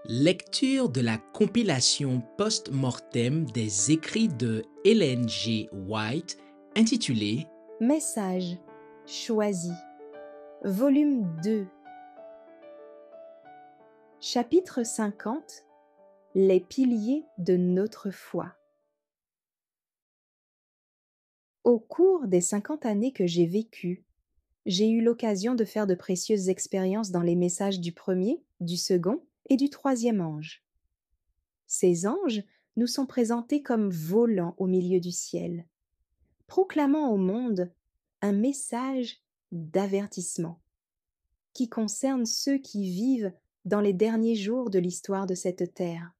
Lecture de la compilation post-mortem des écrits de Ellen G. White intitulée Message choisi. Volume 2. Chapitre 50. Les piliers de notre foi. Au cours des 50 années que j'ai vécues, j'ai eu l'occasion de faire de précieuses expériences dans les messages du premier, du second et du troisième ange. Ces anges nous sont présentés comme volants au milieu du ciel, proclamant au monde un message d'avertissement qui concerne ceux qui vivent dans les derniers jours de l'histoire de cette terre.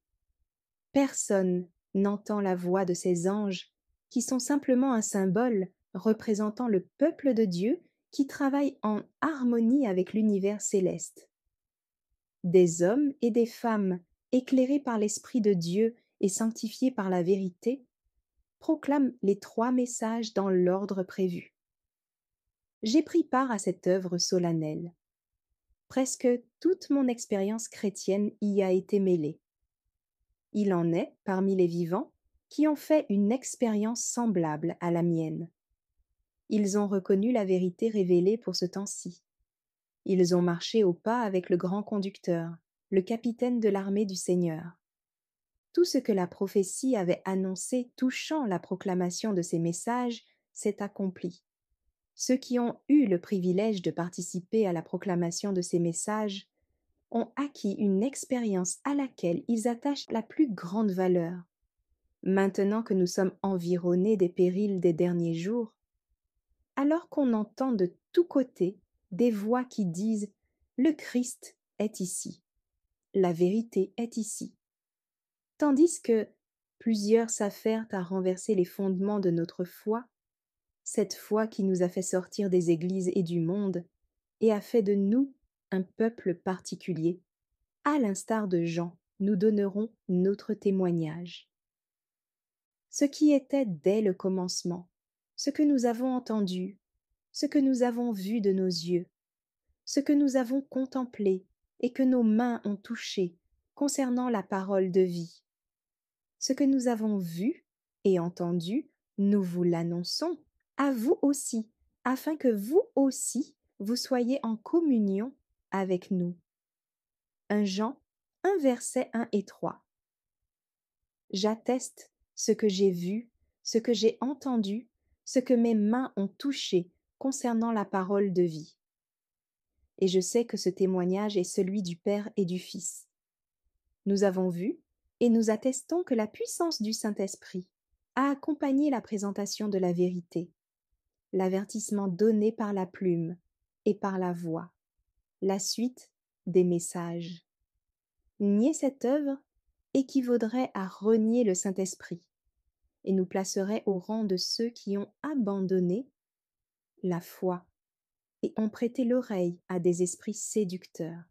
Personne n'entend la voix de ces anges qui sont simplement un symbole représentant le peuple de Dieu qui travaille en harmonie avec l'univers céleste. Des hommes et des femmes éclairés par l'Esprit de Dieu et sanctifiés par la vérité proclament les 3 messages dans l'ordre prévu. J'ai pris part à cette œuvre solennelle. Presque toute mon expérience chrétienne y a été mêlée. Il en est, parmi les vivants, qui ont fait une expérience semblable à la mienne. Ils ont reconnu la vérité révélée pour ce temps-ci. Ils ont marché au pas avec le grand conducteur, le capitaine de l'armée du Seigneur. Tout ce que la prophétie avait annoncé touchant la proclamation de ces messages s'est accompli. Ceux qui ont eu le privilège de participer à la proclamation de ces messages ont acquis une expérience à laquelle ils attachent la plus grande valeur. Maintenant que nous sommes environnés des périls des derniers jours, alors qu'on entend de tous côtés des voix qui disent « Le Christ est ici, la vérité est ici », tandis que plusieurs s'affairent à renverser les fondements de notre foi, cette foi qui nous a fait sortir des églises et du monde et a fait de nous un peuple particulier. À l'instar de Jean, nous donnerons notre témoignage. Ce qui était dès le commencement, ce que nous avons entendu, ce que nous avons vu de nos yeux, ce que nous avons contemplé et que nos mains ont touché concernant la parole de vie. Ce que nous avons vu et entendu, nous vous l'annonçons à vous aussi, afin que vous aussi, vous soyez en communion avec nous. 1 Jean 1 versets 1 et 3. J'atteste ce que j'ai vu, ce que j'ai entendu, ce que mes mains ont touché concernant la parole de vie. Et je sais que ce témoignage est celui du Père et du Fils. Nous avons vu et nous attestons que la puissance du Saint-Esprit a accompagné la présentation de la vérité, l'avertissement donné par la plume et par la voix, la suite des messages. Nier cette œuvre équivaudrait à renier le Saint-Esprit et nous placerait au rang de ceux qui ont abandonné la foi et ont prêté l'oreille à des esprits séducteurs.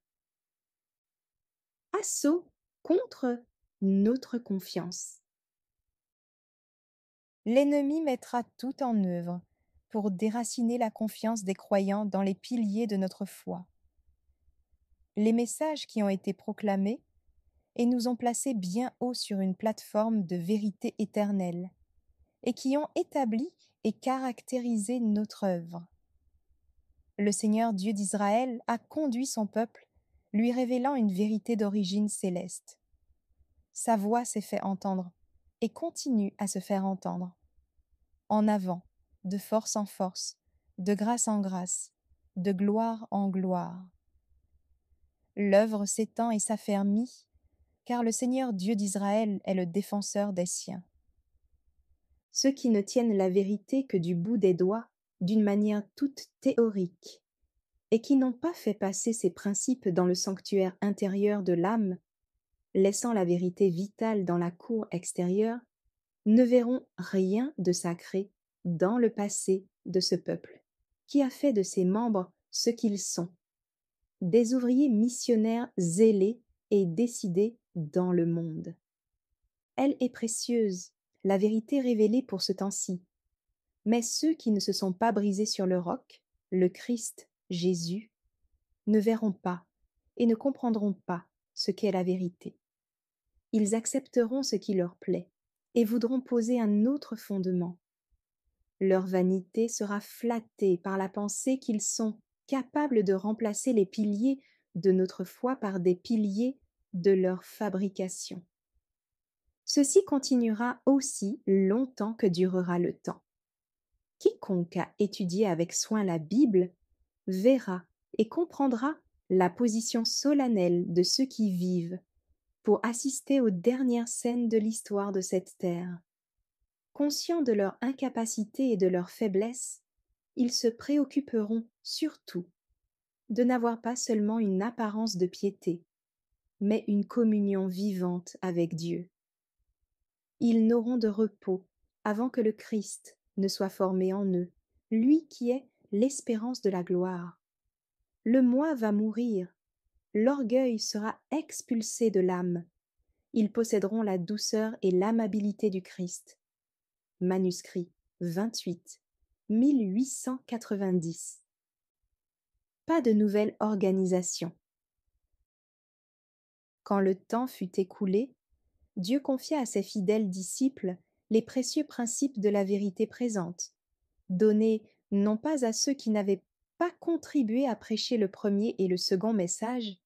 Assaut contre notre confiance. L'ennemi mettra tout en œuvre pour déraciner la confiance des croyants dans les piliers de notre foi. Les messages qui ont été proclamés et nous ont placés bien haut sur une plateforme de vérité éternelle et qui ont établi et caractérisé notre œuvre. Le Seigneur Dieu d'Israël a conduit son peuple, lui révélant une vérité d'origine céleste. Sa voix s'est fait entendre et continue à se faire entendre. En avant, de force en force, de grâce en grâce, de gloire en gloire. L'œuvre s'étend et s'affermit, car le Seigneur Dieu d'Israël est le défenseur des siens. Ceux qui ne tiennent la vérité que du bout des doigts, d'une manière toute théorique, et qui n'ont pas fait passer ces principes dans le sanctuaire intérieur de l'âme, laissant la vérité vitale dans la cour extérieure, ne verront rien de sacré dans le passé de ce peuple, qui a fait de ses membres ce qu'ils sont, des ouvriers missionnaires zélés et décidés dans le monde. Elle est précieuse, la vérité révélée pour ce temps-ci, mais ceux qui ne se sont pas brisés sur le roc, le Christ, Jésus, ne verront pas et ne comprendront pas ce qu'est la vérité. Ils accepteront ce qui leur plaît et voudront poser un autre fondement. Leur vanité sera flattée par la pensée qu'ils sont capables de remplacer les piliers de notre foi par des piliers de leur fabrication. Ceci continuera aussi longtemps que durera le temps. Quiconque a étudié avec soin la Bible verra et comprendra la position solennelle de ceux qui vivent pour assister aux dernières scènes de l'histoire de cette terre. Conscients de leur incapacité et de leur faiblesse, ils se préoccuperont surtout de n'avoir pas seulement une apparence de piété, mais une communion vivante avec Dieu. Ils n'auront de repos avant que le Christ ne soit formé en eux, lui qui est l'espérance de la gloire. Le moi va mourir, l'orgueil sera expulsé de l'âme. Ils posséderont la douceur et l'amabilité du Christ. Manuscrit 28, 1890. Pas de nouvelle organisation. Quand le temps fut écoulé, Dieu confia à ses fidèles disciples les précieux principes de la vérité présente, donnés non pas à ceux qui n'avaient pas contribué à prêcher le premier et le second message,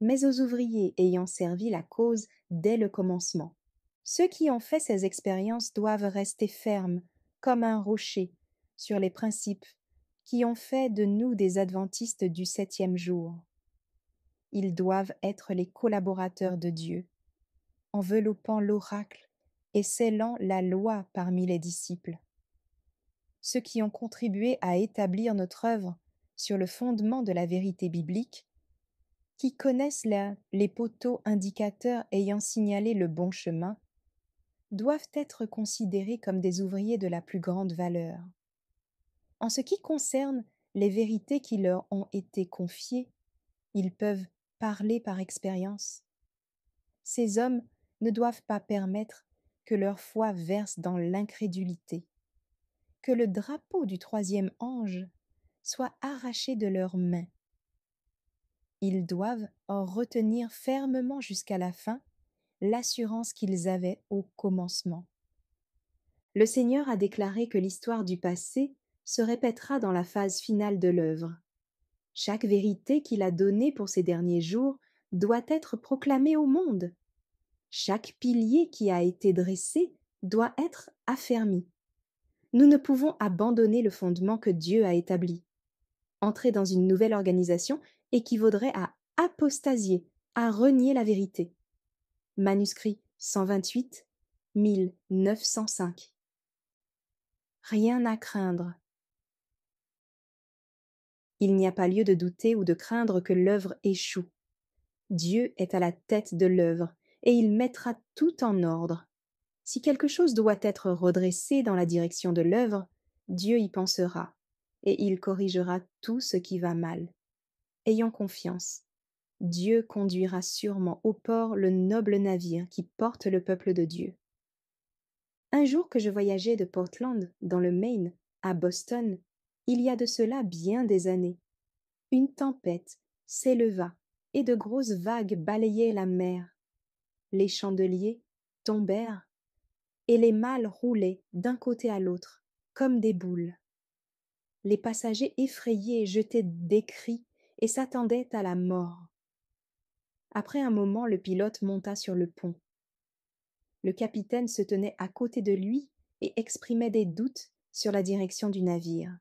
mais aux ouvriers ayant servi la cause dès le commencement. Ceux qui ont fait ces expériences doivent rester fermes, comme un rocher, sur les principes qui ont fait de nous des adventistes du 7e jour. Ils doivent être les collaborateurs de Dieu, enveloppant l'oracle et scellant la loi parmi les disciples. Ceux qui ont contribué à établir notre œuvre sur le fondement de la vérité biblique, qui connaissent les poteaux indicateurs ayant signalé le bon chemin, doivent être considérés comme des ouvriers de la plus grande valeur. En ce qui concerne les vérités qui leur ont été confiées, ils peuvent parler par expérience. Ces hommes ne doivent pas permettre que leur foi verse dans l'incrédulité, que le drapeau du 3e ange soit arraché de leurs mains. Ils doivent en retenir fermement jusqu'à la fin l'assurance qu'ils avaient au commencement. Le Seigneur a déclaré que l'histoire du passé se répétera dans la phase finale de l'œuvre. Chaque vérité qu'il a donnée pour ces derniers jours doit être proclamée au monde. Chaque pilier qui a été dressé doit être affermi. Nous ne pouvons abandonner le fondement que Dieu a établi. Entrer dans une nouvelle organisation équivaudrait à apostasier, à renier la vérité. Manuscrit 128, 1905. Rien à craindre. Il n'y a pas lieu de douter ou de craindre que l'œuvre échoue. Dieu est à la tête de l'œuvre et il mettra tout en ordre. Si quelque chose doit être redressé dans la direction de l'œuvre, Dieu y pensera et il corrigera tout ce qui va mal. Ayons confiance. Dieu conduira sûrement au port le noble navire qui porte le peuple de Dieu. Un jour que je voyageais de Portland, dans le Maine, à Boston, il y a de cela bien des années, une tempête s'éleva et de grosses vagues balayaient la mer. Les chandeliers tombèrent et les malles roulaient d'un côté à l'autre, comme des boules. Les passagers effrayés jetaient des cris et s'attendaient à la mort. Après un moment, le pilote monta sur le pont. Le capitaine se tenait à côté de lui et exprimait des doutes sur la direction du navire.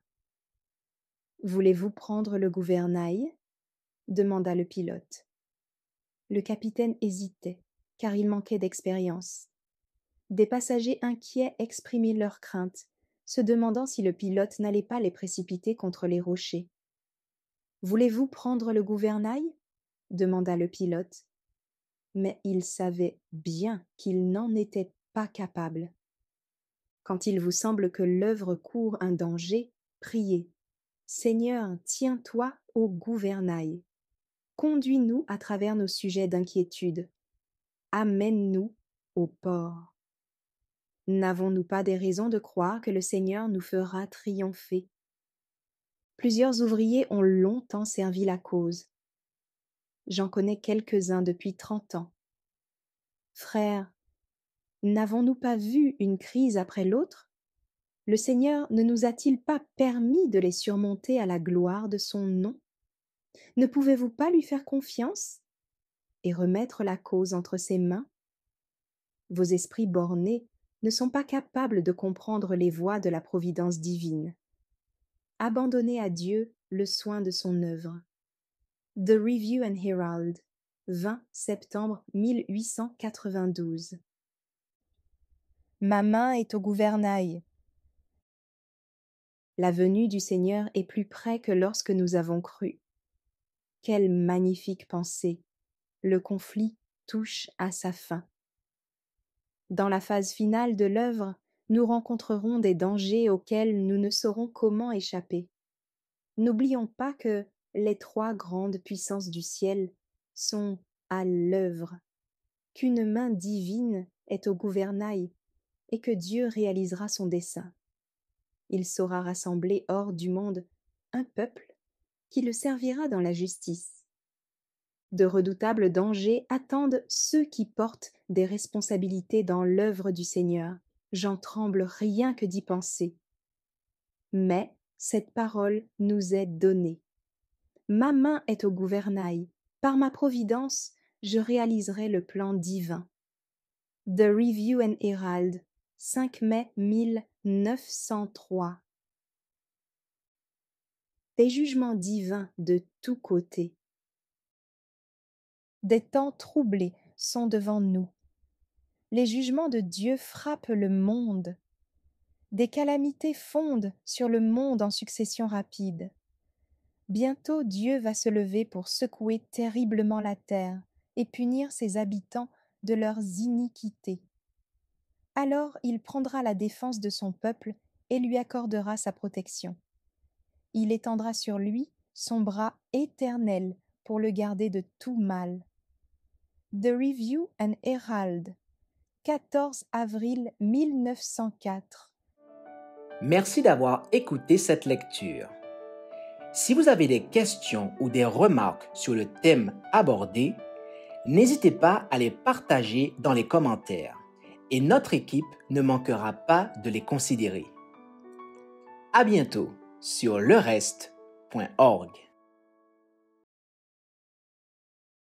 « Voulez-vous prendre le gouvernail ?» demanda le pilote. Le capitaine hésitait, car il manquait d'expérience. Des passagers inquiets exprimaient leurs craintes, se demandant si le pilote n'allait pas les précipiter contre les rochers. « Voulez-vous prendre le gouvernail ?» demanda le pilote. Mais il savait bien qu'il n'en était pas capable. Quand il vous semble que l'œuvre court un danger, priez. Seigneur, tiens-toi au gouvernail. Conduis-nous à travers nos sujets d'inquiétude. Amène-nous au port. N'avons-nous pas des raisons de croire que le Seigneur nous fera triompher? Plusieurs ouvriers ont longtemps servi la cause. J'en connais quelques-uns depuis 30 ans. Frères, n'avons-nous pas vu une crise après l'autre? Le Seigneur ne nous a-t-il pas permis de les surmonter à la gloire de son nom? Ne pouvez-vous pas lui faire confiance et remettre la cause entre ses mains? Vos esprits bornés ne sont pas capables de comprendre les voies de la providence divine. Abandonnez à Dieu le soin de son œuvre. The Review and Herald, 20 septembre 1892. Ma main est au gouvernail. La venue du Seigneur est plus près que lorsque nous avons cru. Quelle magnifique pensée! Le conflit touche à sa fin. Dans la phase finale de l'œuvre, nous rencontrerons des dangers auxquels nous ne saurons comment échapper. N'oublions pas que les 3 grandes puissances du ciel sont à l'œuvre, qu'une main divine est au gouvernail et que Dieu réalisera son dessein. Il saura rassembler hors du monde un peuple qui le servira dans la justice. De redoutables dangers attendent ceux qui portent des responsabilités dans l'œuvre du Seigneur. J'en tremble rien que d'y penser. Mais cette parole nous est donnée. Ma main est au gouvernail. Par ma providence, je réaliserai le plan divin. The Review and Herald, 5 mai 1903. Des jugements divins de tous côtés. Des temps troublés sont devant nous. Les jugements de Dieu frappent le monde. Des calamités fondent sur le monde en succession rapide. Bientôt Dieu va se lever pour secouer terriblement la terre et punir ses habitants de leurs iniquités. Alors il prendra la défense de son peuple et lui accordera sa protection. Il étendra sur lui son bras éternel pour le garder de tout mal. The Review and Herald, 14 avril 1904. Merci d'avoir écouté cette lecture. Si vous avez des questions ou des remarques sur le thème abordé, n'hésitez pas à les partager dans les commentaires et notre équipe ne manquera pas de les considérer. À bientôt sur lereste.org.